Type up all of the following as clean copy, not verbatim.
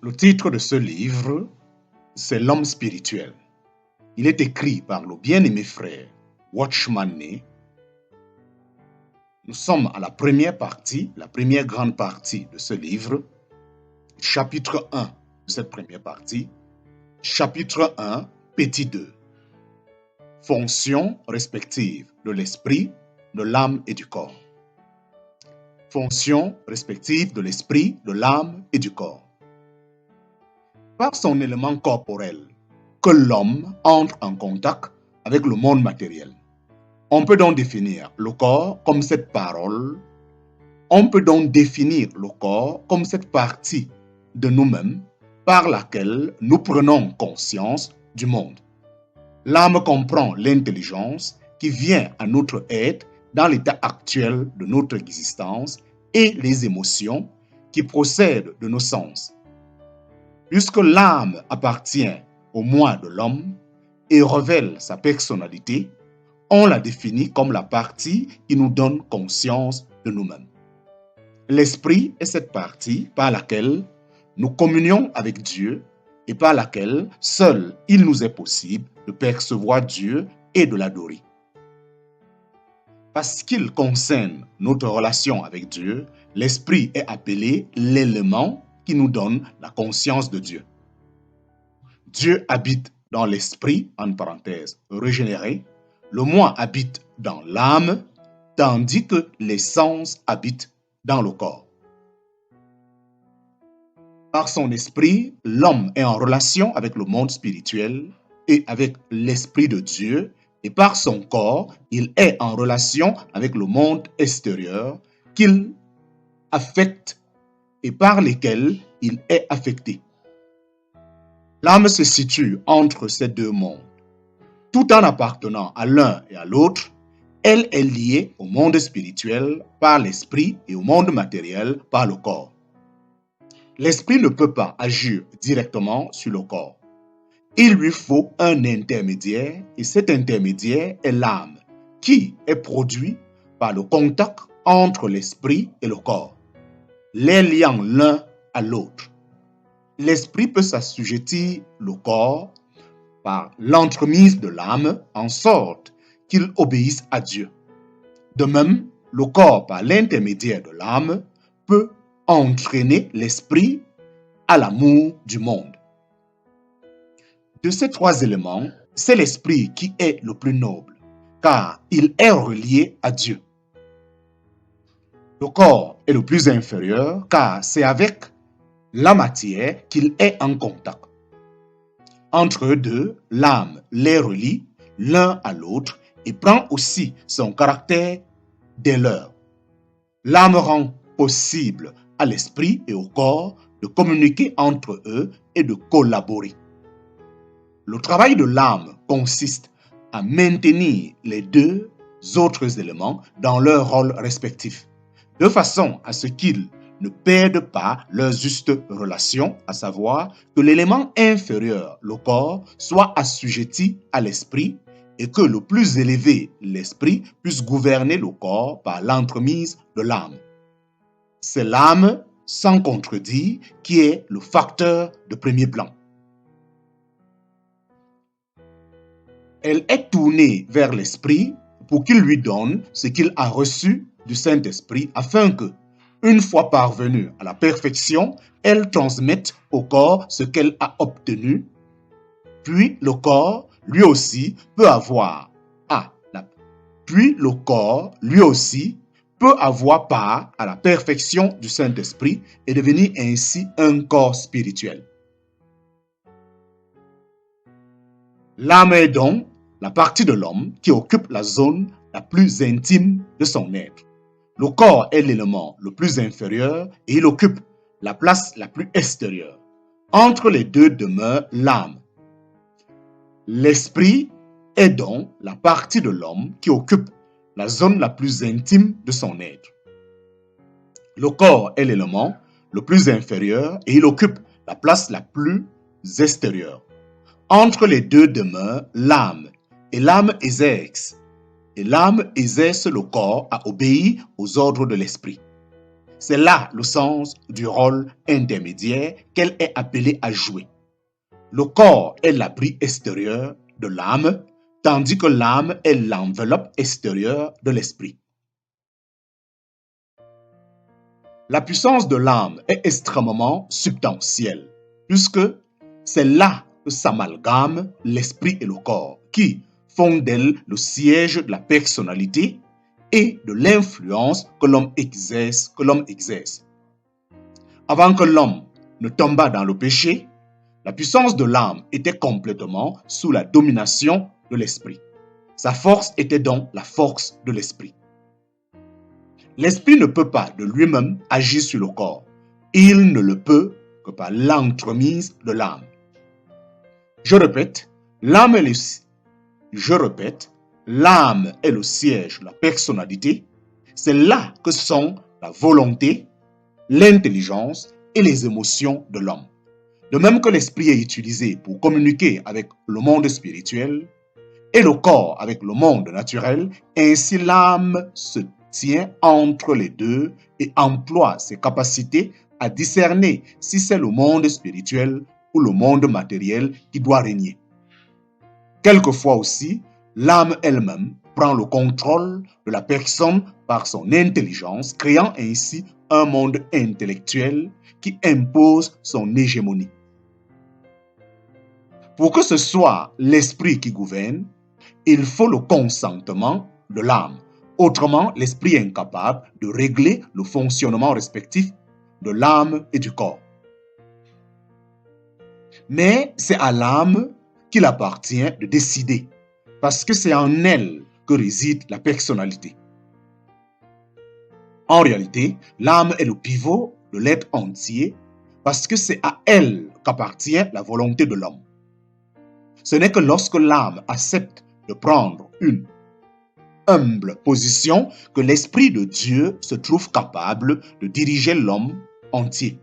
Le titre de ce livre, c'est L'homme spirituel. Il est écrit par le bien-aimé frère Watchman Nee. Nous sommes à la première partie, la première grande partie de ce livre, chapitre 1 de cette première partie, chapitre 1, petit 2. Fonctions respectives de l'esprit, de l'âme et du corps. Fonctions respectives de l'esprit, de l'âme et du corps. Par son élément corporel, que l'homme entre en contact avec le monde matériel. On peut donc définir le corps comme cette parole. On peut donc définir le corps comme cette partie de nous-mêmes par laquelle nous prenons conscience du monde. L'âme comprend l'intelligence qui vient à notre aide dans l'état actuel de notre existence et les émotions qui procèdent de nos sens. Puisque l'âme appartient au moi de l'homme et révèle sa personnalité, on la définit comme la partie qui nous donne conscience de nous-mêmes. L'esprit est cette partie par laquelle nous communions avec Dieu et par laquelle seul il nous est possible de percevoir Dieu et de l'adorer. Parce qu'il concerne notre relation avec Dieu, l'esprit est appelé l'élément qui nous donne la conscience de Dieu. Dieu habite dans l'esprit, en parenthèse, régénéré. Le moi habite dans l'âme, tandis que les sens habitent dans le corps. Par son esprit, l'homme est en relation avec le monde spirituel et avec l'esprit de Dieu, et par son corps, il est en relation avec le monde extérieur qu'il affecte et par lesquels il est affecté. L'âme se situe entre ces deux mondes. Tout en appartenant à l'un et à l'autre, elle est liée au monde spirituel par l'esprit et au monde matériel par le corps. L'esprit ne peut pas agir directement sur le corps. Il lui faut un intermédiaire et cet intermédiaire est l'âme qui est produit par le contact entre l'esprit et le corps, les liant l'un à l'autre. L'esprit peut s'assujettir le corps par l'entremise de l'âme en sorte qu'il obéisse à Dieu. De même, le corps, par l'intermédiaire de l'âme, peut entraîner l'esprit à l'amour du monde. De ces trois éléments, c'est l'esprit qui est le plus noble, car il est relié à Dieu. Le corps est le plus inférieur, car c'est avec la matière qu'il est en contact. Entre eux deux, l'âme les relie l'un à l'autre et prend aussi son caractère des leurs. L'âme rend possible à l'esprit et au corps de communiquer entre eux et de collaborer. Le travail de l'âme consiste à maintenir les deux autres éléments dans leur rôle respectif, de façon à ce qu'ils ne perdent pas leur juste relation, à savoir que l'élément inférieur, le corps, soit assujetti à l'esprit et que le plus élevé, l'esprit, puisse gouverner le corps par l'entremise de l'âme. C'est l'âme, sans contredit, qui est le facteur de premier plan. Elle est tournée vers l'esprit pour qu'il lui donne ce qu'il a reçu du Saint-Esprit afin que, une fois parvenue à la perfection, elle transmette au corps ce qu'elle a obtenu. Puis le corps, lui aussi, peut avoir part à la perfection du Saint-Esprit et devenir ainsi un corps spirituel. L'âme est donc la partie de l'homme qui occupe la zone la plus intime de son être. Le corps est l'élément le plus inférieur et il occupe la place la plus extérieure. Entre les deux demeure l'âme. L'esprit est donc la partie de l'homme qui occupe la zone la plus intime de son être. Le corps est l'élément le plus inférieur et il occupe la place la plus extérieure. Entre les deux demeure l'âme et l'âme exerce le corps à obéir aux ordres de l'esprit. C'est là le sens du rôle intermédiaire qu'elle est appelée à jouer. Le corps est l'abri extérieur de l'âme, tandis que l'âme est l'enveloppe extérieure de l'esprit. La puissance de l'âme est extrêmement substantielle, puisque c'est là que s'amalgament l'esprit et le corps, qui font d'elle le siège de la personnalité et de l'influence que l'homme exerce. Avant que l'homme ne tombât dans le péché, la puissance de l'âme était complètement sous la domination de l'esprit. Sa force était donc la force de l'esprit. L'esprit ne peut pas de lui-même agir sur le corps. Il ne le peut que par l'entremise de l'âme. Je répète, l'âme est le siège de la personnalité. C'est là que sont la volonté, l'intelligence et les émotions de l'homme. De même que l'esprit est utilisé pour communiquer avec le monde spirituel et le corps avec le monde naturel, ainsi l'âme se tient entre les deux et emploie ses capacités à discerner si c'est le monde spirituel ou le monde matériel qui doit régner. Quelquefois aussi, l'âme elle-même prend le contrôle de la personne par son intelligence, créant ainsi un monde intellectuel qui impose son hégémonie. Pour que ce soit l'esprit qui gouverne, il faut le consentement de l'âme. Autrement, l'esprit est incapable de régler le fonctionnement respectif de l'âme et du corps. Mais c'est à l'âme qu'il appartient de décider, parce que c'est en elle que réside la personnalité. En réalité, l'âme est le pivot de l'être entier, parce que c'est à elle qu'appartient la volonté de l'homme. Ce n'est que lorsque l'âme accepte de prendre une humble position que l'Esprit de Dieu se trouve capable de diriger l'homme entier.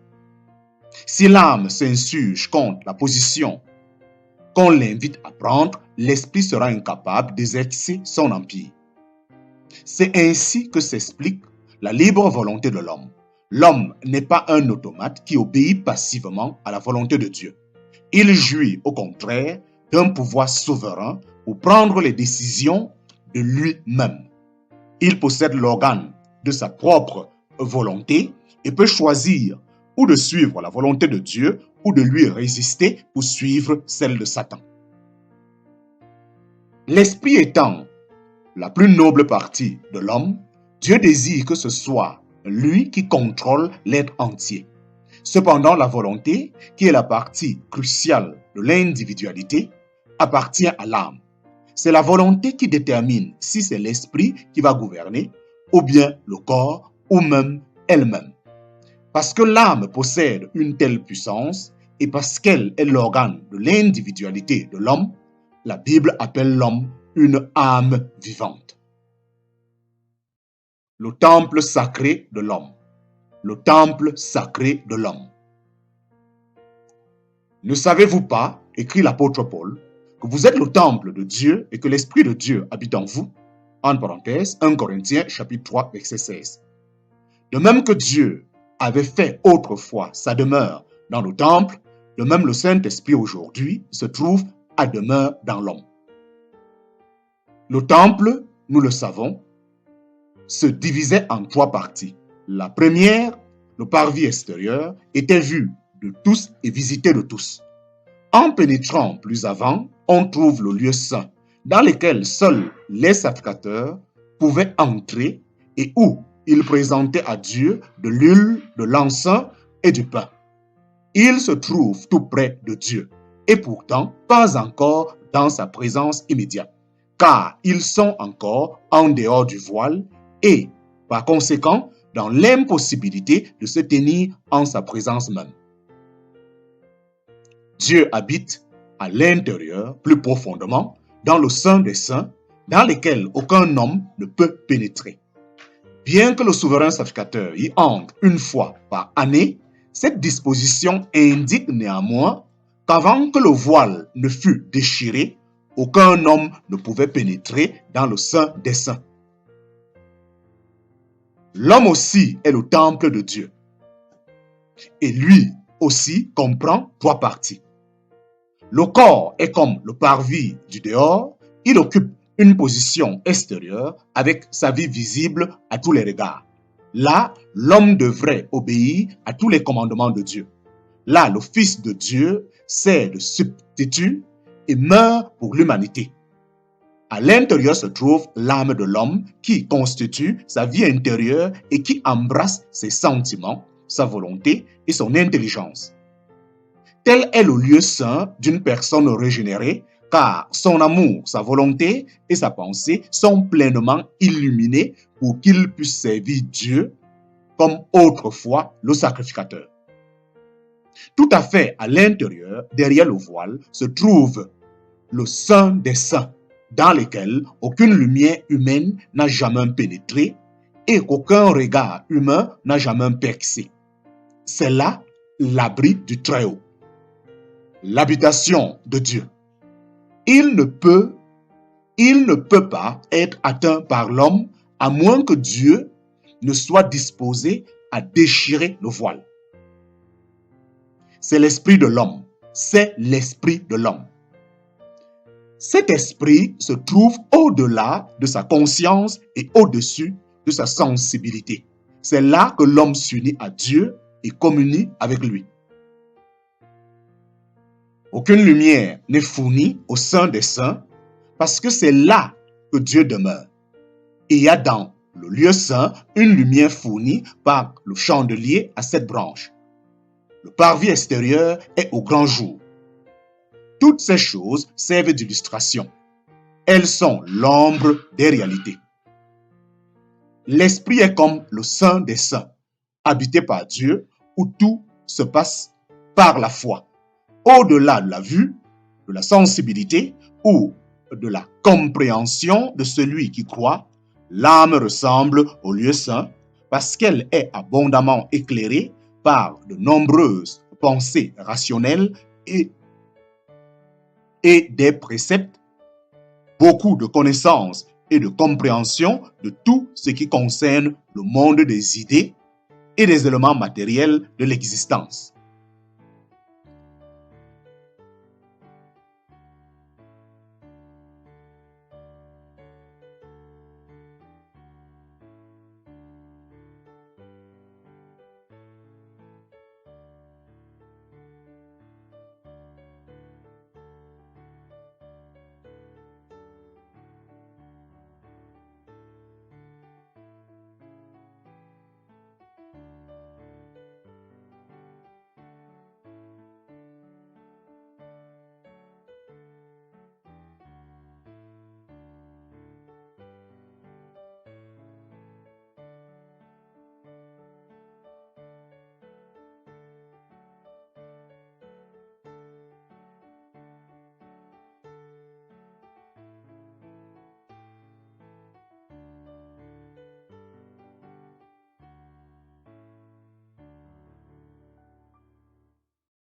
Si l'âme s'insurge contre la position qu'on l'invite à prendre, l'Esprit sera incapable d'exercer son empire. C'est ainsi que s'explique la libre volonté de l'homme. L'homme n'est pas un automate qui obéit passivement à la volonté de Dieu. Il jouit au contraire d'un pouvoir souverain pour prendre les décisions de lui-même. Il possède l'organe de sa propre volonté et peut choisir ou de suivre la volonté de Dieu ou de lui résister pour suivre celle de Satan. L'esprit étant la plus noble partie de l'homme, Dieu désire que ce soit lui qui contrôle l'être entier. Cependant, la volonté, qui est la partie cruciale de l'individualité, appartient à l'âme. C'est la volonté qui détermine si c'est l'esprit qui va gouverner, ou bien le corps, ou même elle-même. Parce que l'âme possède une telle puissance, et parce qu'elle est l'organe de l'individualité de l'homme, la Bible appelle l'homme une âme vivante. Le temple sacré de l'homme. Le temple sacré de l'homme. Ne savez-vous pas, écrit l'apôtre Paul, que vous êtes le temple de Dieu et que l'Esprit de Dieu habite en vous? En parenthèse, 1 Corinthiens chapitre 3, verset 16. De même que Dieu avait fait autrefois sa demeure dans le temple, de même le Saint-Esprit aujourd'hui se trouve à demeure dans l'homme. Le temple, nous le savons, se divisait en 3 parties. La première, le parvis extérieur, était vu de tous et visité de tous. En pénétrant plus avant, on trouve le lieu saint, dans lequel seuls les sacrificateurs pouvaient entrer et où ils présentaient à Dieu de l'huile, de l'encens et du pain. Il se trouve tout près de Dieu, et pourtant pas encore dans sa présence immédiate, car ils sont encore en dehors du voile et, par conséquent, dans l'impossibilité de se tenir en sa présence même. Dieu habite à l'intérieur, plus profondément, dans le Saint des Saints, dans lequel aucun homme ne peut pénétrer. Bien que le souverain sacrificateur y entre une fois par année, cette disposition indique néanmoins qu'avant que le voile ne fût déchiré, aucun homme ne pouvait pénétrer dans le Saint des Saints. L'homme aussi est le temple de Dieu. Et lui aussi comprend trois parties. Le corps est comme le parvis du dehors. Il occupe une position extérieure avec sa vie visible à tous les regards. Là, l'homme devrait obéir à tous les commandements de Dieu. Là, le Fils de Dieu sert de substitut et meurt pour l'humanité. À l'intérieur se trouve l'âme de l'homme qui constitue sa vie intérieure et qui embrasse ses sentiments, sa volonté et son intelligence. Tel est le lieu saint d'une personne régénérée, car son amour, sa volonté et sa pensée sont pleinement illuminés pour qu'il puisse servir Dieu comme autrefois le sacrificateur. Tout à fait à l'intérieur, derrière le voile, se trouve le Saint des Saints, dans lequel aucune lumière humaine n'a jamais pénétré et qu'aucun regard humain n'a jamais percé. C'est là l'abri du Très-Haut, l'habitation de Dieu. Il ne peut pas être atteint par l'homme à moins que Dieu ne soit disposé à déchirer le voile. C'est l'esprit de l'homme. C'est l'esprit de l'homme. Cet esprit se trouve au-delà de sa conscience et au-dessus de sa sensibilité. C'est là que l'homme s'unit à Dieu et communie avec lui. Aucune lumière n'est fournie au sein des saints parce que c'est là que Dieu demeure. Et il y a dans le lieu saint une lumière fournie par le chandelier à 7 branches. Le parvis extérieur est au grand jour. Toutes ces choses servent d'illustration. Elles sont l'ombre des réalités. L'esprit est comme le Saint des Saints, habité par Dieu, où tout se passe par la foi. Au-delà de la vue, de la sensibilité ou de la compréhension de celui qui croit, l'âme ressemble au lieu saint parce qu'elle est abondamment éclairée par de nombreuses pensées rationnelles et des préceptes, beaucoup de connaissances et de compréhension de tout ce qui concerne le monde des idées et des éléments matériels de l'existence.